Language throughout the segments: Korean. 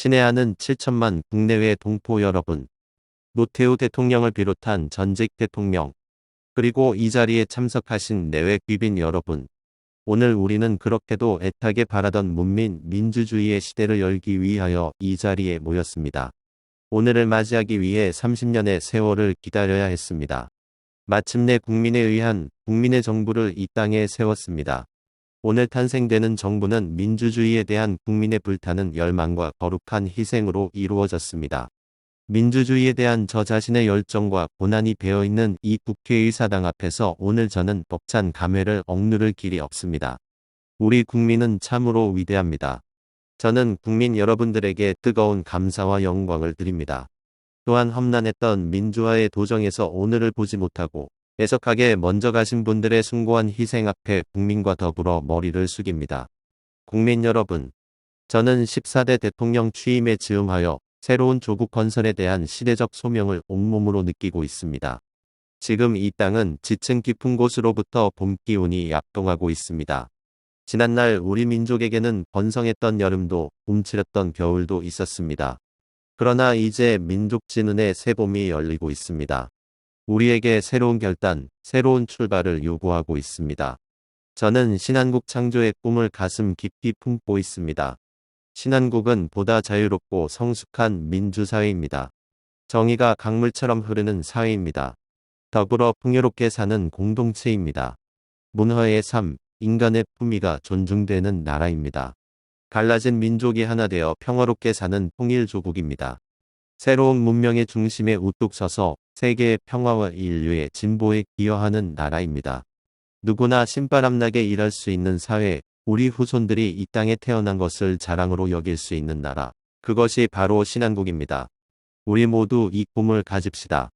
친애하는 7천만 국내외 동포 여러분, 노태우 대통령을 비롯한 전직 대통령, 그리고 이 자리에 참석하신 내외 귀빈 여러분, 오늘 우리는 그렇게도 애타게 바라던 문민 민주주의의 시대를 열기 위하여 이 자리에 모였습니다. 오늘을 맞이하기 위해 30년의 세월을 기다려야 했습니다. 마침내 국민에 의한 국민의 정부를 이 땅에 세웠습니다. 오늘 탄생되는 정부는 민주주의에 대한 국민의 불타는 열망과 거룩한 희생으로 이루어졌습니다. 민주주의에 대한 저 자신의 열정과 고난이 배어있는 이 국회의사당 앞에서 오늘 저는 벅찬 감회를 억누를 길이 없습니다. 우리 국민은 참으로 위대합니다. 저는 국민 여러분들에게 뜨거운 감사와 영광을 드립니다. 또한 험난했던 민주화의 도정에서 오늘을 보지 못하고 애석하게 먼저 가신 분들의 숭고한 희생 앞에 국민과 더불어 머리를 숙입니다. 국민 여러분, 저는 14대 대통령 취임에 즈음하여 새로운 조국 건설에 대한 시대적 소명을 온몸으로 느끼고 있습니다. 지금 이 땅은 지층 깊은 곳으로부터 봄 기운이 약동하고 있습니다. 지난날 우리 민족에게는 번성했던 여름도 움츠렸던 겨울도 있었습니다. 그러나 이제 민족 진운의 새봄이 열리고 있습니다. 우리에게 새로운 결단, 새로운 출발을 요구하고 있습니다. 저는 신한국 창조의 꿈을 가슴 깊이 품고 있습니다. 신한국은 보다 자유롭고 성숙한 민주사회입니다. 정의가 강물처럼 흐르는 사회입니다. 더불어 풍요롭게 사는 공동체입니다. 문화의 삶, 인간의 품위가 존중되는 나라입니다. 갈라진 민족이 하나 되어 평화롭게 사는 통일조국입니다. 새로운 문명의 중심에 우뚝 서서 세계의 평화와 인류의 진보에 기여하는 나라입니다. 누구나 신바람나게 일할 수 있는 사회, 우리 후손들이 이 땅에 태어난 것을 자랑으로 여길 수 있는 나라, 그것이 바로 신한국입니다. 우리 모두 이 꿈을 가집시다.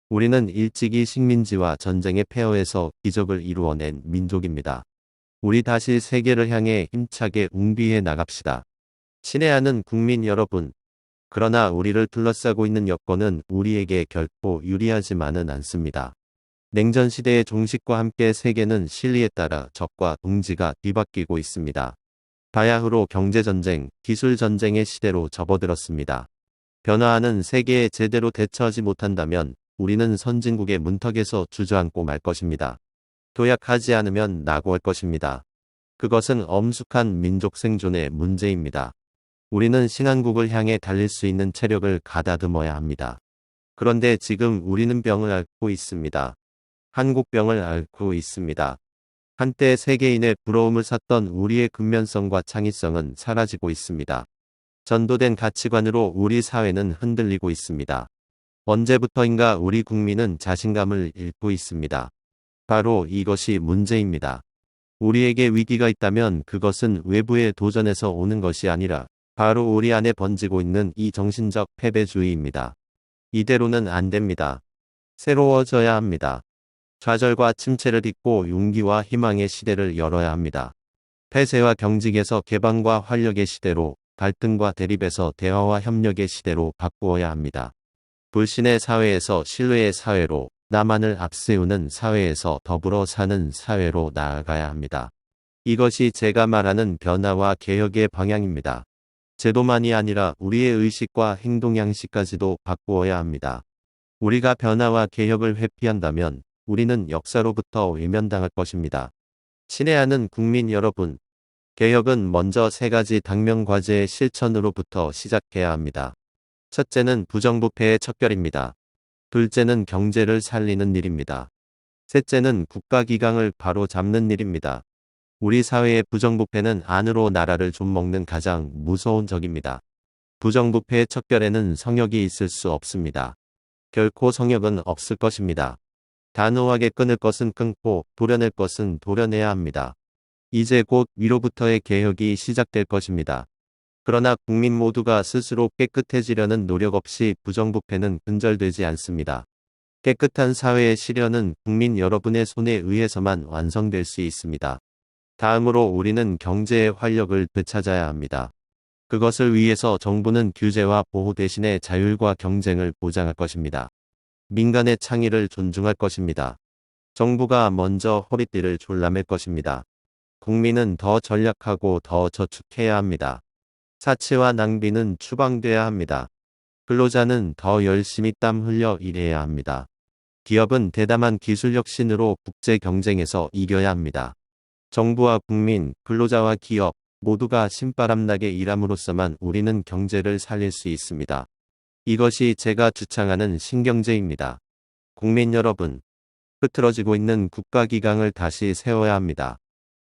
우리는 일찍이 식민지와 전쟁의 폐허에서 기적을 이루어낸 민족입니다. 우리 다시 세계를 향해 힘차게 웅비해 나갑시다. 친애하는 국민 여러분, 그러나 우리를 둘러싸고 있는 여건은 우리에게 결코 유리하지만은 않습니다. 냉전 시대의 종식과 함께 세계는 실리에 따라 적과 동지가 뒤바뀌고 있습니다. 바야흐로 경제전쟁, 기술전쟁의 시대로 접어들었습니다. 변화하는 세계에 제대로 대처하지 못한다면 우리는 선진국의 문턱에서 주저앉고 말 것입니다. 도약하지 않으면 낙오할 것입니다. 그것은 엄숙한 민족 생존의 문제입니다. 우리는 신한국을 향해 달릴 수 있는 체력을 가다듬어야 합니다. 그런데 지금 우리는 병을 앓고 있습니다. 한국병을 앓고 있습니다. 한때 세계인의 부러움을 샀던 우리의 근면성과 창의성은 사라지고 있습니다. 전도된 가치관으로 우리 사회는 흔들리고 있습니다. 언제부터인가 우리 국민은 자신감을 잃고 있습니다. 바로 이것이 문제입니다. 우리에게 위기가 있다면 그것은 외부의 도전에서 오는 것이 아니라 바로 우리 안에 번지고 있는 이 정신적 패배주의입니다. 이대로는 안 됩니다. 새로워져야 합니다. 좌절과 침체를 딛고 용기와 희망의 시대를 열어야 합니다. 폐쇄와 경직에서 개방과 활력의 시대로, 갈등과 대립에서 대화와 협력의 시대로 바꾸어야 합니다. 불신의 사회에서 신뢰의 사회로, 나만을 앞세우는 사회에서 더불어 사는 사회로 나아가야 합니다. 이것이 제가 말하는 변화와 개혁의 방향입니다. 제도만이 아니라 우리의 의식과 행동 양식까지도 바꾸어야 합니다. 우리가 변화와 개혁을 회피한다면 우리는 역사로부터 외면당할 것입니다. 친애하는 국민 여러분, 개혁은 먼저 세 가지 당면 과제의 실천으로부터 시작해야 합니다. 첫째는 부정부패의 척결입니다. 둘째는 경제를 살리는 일입니다. 셋째는 국가기강을 바로 잡는 일입니다. 우리 사회의 부정부패는 안으로 나라를 좀먹는 가장 무서운 적입니다. 부정부패의 척결에는 성역이 있을 수 없습니다. 결코 성역은 없을 것입니다. 단호하게 끊을 것은 끊고 도려낼 것은 도려내야 합니다. 이제 곧 위로부터의 개혁이 시작될 것입니다. 그러나 국민 모두가 스스로 깨끗해지려는 노력 없이 부정부패는 근절되지 않습니다. 깨끗한 사회의 실현은 국민 여러분의 손에 의해서만 완성될 수 있습니다. 다음으로 우리는 경제의 활력을 되찾아야 합니다. 그것을 위해서 정부는 규제와 보호 대신에 자율과 경쟁을 보장할 것입니다. 민간의 창의를 존중할 것입니다. 정부가 먼저 허리띠를 졸라맬 것입니다. 국민은 더 전략하고 더 저축해야 합니다. 사치와 낭비는 추방돼야 합니다. 근로자는 더 열심히 땀 흘려 일해야 합니다. 기업은 대담한 기술 혁신으로 국제 경쟁에서 이겨야 합니다. 정부와 국민, 근로자와 기업 모두가 신바람나게 일함으로써만 우리는 경제를 살릴 수 있습니다. 이것이 제가 주창하는 신경제입니다. 국민 여러분, 흐트러지고 있는 국가기강을 다시 세워야 합니다.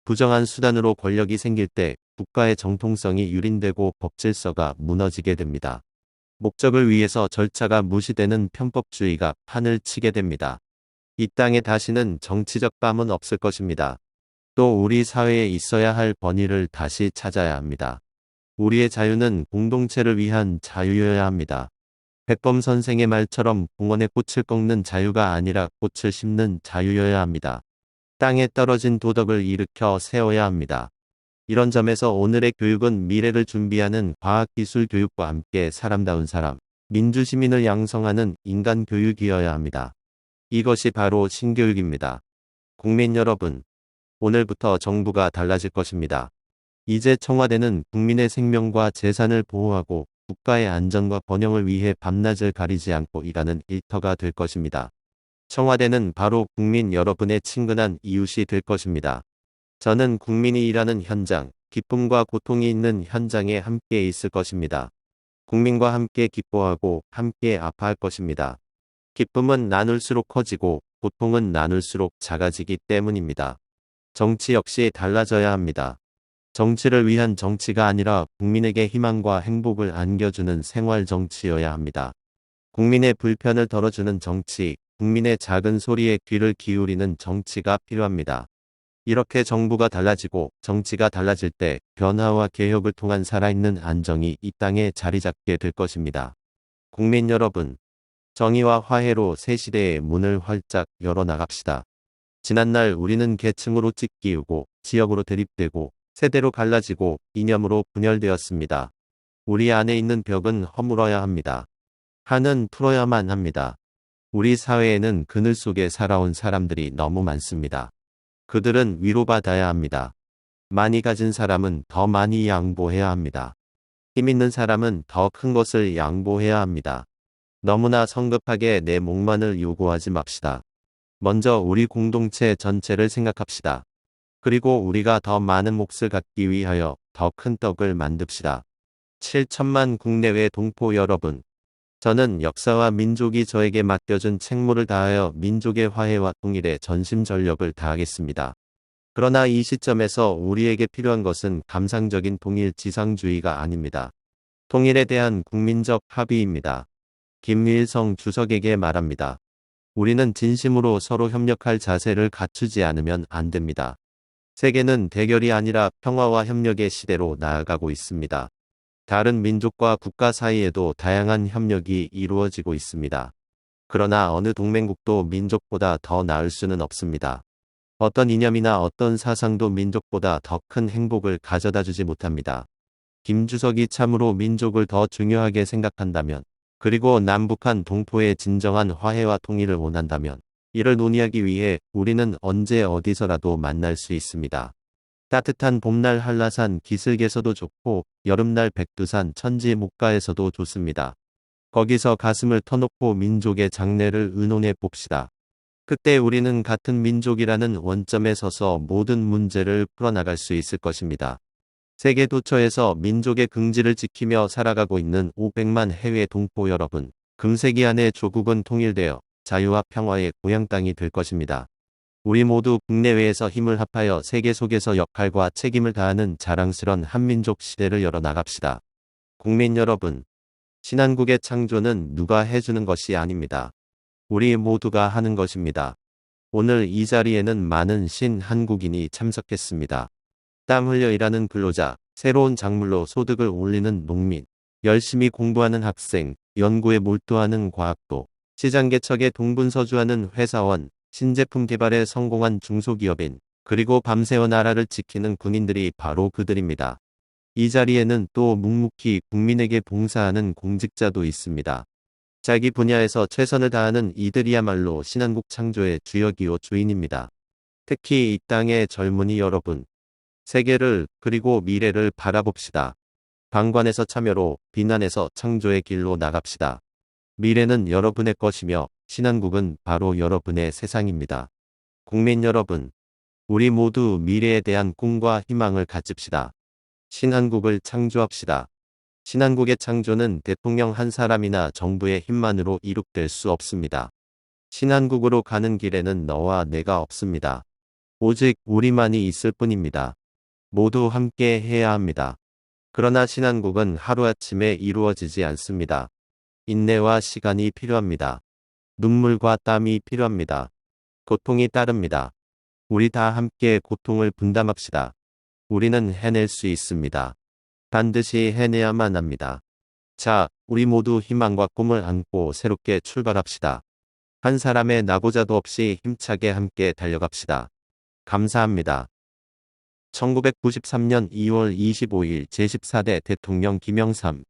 부정한 수단으로 권력이 생길 때 국가의 정통성이 유린되고 법질서가 무너지게 됩니다. 목적을 위해서 절차가 무시되는 편법주의가 판을 치게 됩니다. 이 땅에 다시는 정치적 뺨은 없을 것입니다. 또 우리 사회에 있어야 할 권위를 다시 찾아야 합니다. 우리의 자유는 공동체를 위한 자유여야 합니다. 백범 선생의 말처럼 공원에 꽃을 꺾는 자유가 아니라 꽃을 심는 자유여야 합니다. 땅에 떨어진 도덕을 일으켜 세워야 합니다. 이런 점에서 오늘의 교육은 미래를 준비하는 과학기술 교육과 함께 사람다운 사람, 민주시민을 양성하는 인간교육이어야 합니다. 이것이 바로 신교육입니다. 국민 여러분, 오늘부터 정부가 달라질 것입니다. 이제 청와대는 국민의 생명과 재산을 보호하고 국가의 안전과 번영을 위해 밤낮을 가리지 않고 일하는 일터가 될 것입니다. 청와대는 바로 국민 여러분의 친근한 이웃이 될 것입니다. 저는 국민이 일하는 현장, 기쁨과 고통이 있는 현장에 함께 있을 것입니다. 국민과 함께 기뻐하고 함께 아파할 것입니다. 기쁨은 나눌수록 커지고 고통은 나눌수록 작아지기 때문입니다. 정치 역시 달라져야 합니다. 정치를 위한 정치가 아니라 국민에게 희망과 행복을 안겨주는 생활 정치여야 합니다. 국민의 불편을 덜어주는 정치, 국민의 작은 소리에 귀를 기울이는 정치가 필요합니다. 이렇게 정부가 달라지고 정치가 달라질 때 변화와 개혁을 통한 살아있는 안정이 이 땅에 자리 잡게 될 것입니다. 국민 여러분, 정의와 화해로 새 시대의 문을 활짝 열어나갑시다. 지난날 우리는 계층으로 찢기우고 지역으로 대립되고 세대로 갈라지고 이념으로 분열되었습니다. 우리 안에 있는 벽은 허물어야 합니다. 한은 풀어야만 합니다. 우리 사회에는 그늘 속에 살아온 사람들이 너무 많습니다. 그들은 위로받아야 합니다. 많이 가진 사람은 더 많이 양보해야 합니다. 힘 있는 사람은 더 큰 것을 양보해야 합니다. 너무나 성급하게 내 몫만을 요구하지 맙시다. 먼저 우리 공동체 전체를 생각합시다. 그리고 우리가 더 많은 몫을 갖기 위하여 더 큰 떡을 만듭시다. 7천만 국내외 동포 여러분, 저는 역사와 민족이 저에게 맡겨준 책무를 다하여 민족의 화해와 통일에 전심전력을 다하겠습니다. 그러나 이 시점에서 우리에게 필요한 것은 감상적인 통일 지상주의가 아닙니다. 통일에 대한 국민적 합의입니다. 김일성 주석에게 말합니다. 우리는 진심으로 서로 협력할 자세를 갖추지 않으면 안 됩니다. 세계는 대결이 아니라 평화와 협력의 시대로 나아가고 있습니다. 다른 민족과 국가 사이에도 다양한 협력이 이루어지고 있습니다. 그러나 어느 동맹국도 민족보다 더 나을 수는 없습니다. 어떤 이념이나 어떤 사상도 민족보다 더 큰 행복을 가져다 주지 못합니다. 김주석이 참으로 민족을 더 중요하게 생각한다면, 그리고 남북한 동포의 진정한 화해와 통일을 원한다면, 이를 논의하기 위해 우리는 언제 어디서라도 만날 수 있습니다. 따뜻한 봄날 한라산 기슭에서도 좋고 여름날 백두산 천지 목가에서도 좋습니다. 거기서 가슴을 터놓고 민족의 장래를 의논해 봅시다. 그때 우리는 같은 민족이라는 원점에 서서 모든 문제를 풀어나갈 수 있을 것입니다. 세계 도처에서 민족의 긍지를 지키며 살아가고 있는 500만 해외 동포 여러분, 금세기 안에 조국은 통일되어 자유와 평화의 고향 땅이 될 것입니다. 우리 모두 국내외에서 힘을 합하여 세계 속에서 역할과 책임을 다하는 자랑스런 한민족 시대를 열어나갑시다. 국민 여러분, 신한국의 창조는 누가 해주는 것이 아닙니다. 우리 모두가 하는 것입니다. 오늘 이 자리에는 많은 신한국인이 참석했습니다. 땀 흘려 일하는 근로자, 새로운 작물로 소득을 올리는 농민, 열심히 공부하는 학생, 연구에 몰두하는 과학도, 시장 개척에 동분서주하는 회사원, 신제품 개발에 성공한 중소기업인, 그리고 밤새워 나라를 지키는 군인들이 바로 그들입니다. 이 자리에는 또 묵묵히 국민에게 봉사하는 공직자도 있습니다. 자기 분야에서 최선을 다하는 이들이야말로 신한국 창조의 주역이요 주인입니다. 특히 이 땅의 젊은이 여러분, 세계를 그리고 미래를 바라봅시다. 방관에서 참여로, 비난에서 창조의 길로 나갑시다. 미래는 여러분의 것이며 신한국은 바로 여러분의 세상입니다. 국민 여러분, 우리 모두 미래에 대한 꿈과 희망을 가집시다. 신한국을 창조합시다. 신한국의 창조는 대통령 한 사람이나 정부의 힘만으로 이룩될 수 없습니다. 신한국으로 가는 길에는 너와 내가 없습니다. 오직 우리만이 있을 뿐입니다. 모두 함께 해야 합니다. 그러나 신한국은 하루아침에 이루어지지 않습니다. 인내와 시간이 필요합니다. 눈물과 땀이 필요합니다. 고통이 따릅니다. 우리 다 함께 고통을 분담합시다. 우리는 해낼 수 있습니다. 반드시 해내야만 합니다. 자, 우리 모두 희망과 꿈을 안고 새롭게 출발합시다. 한 사람의 낙오자도 없이 힘차게 함께 달려갑시다. 감사합니다. 1993년 2월 25일 제14대 대통령 김영삼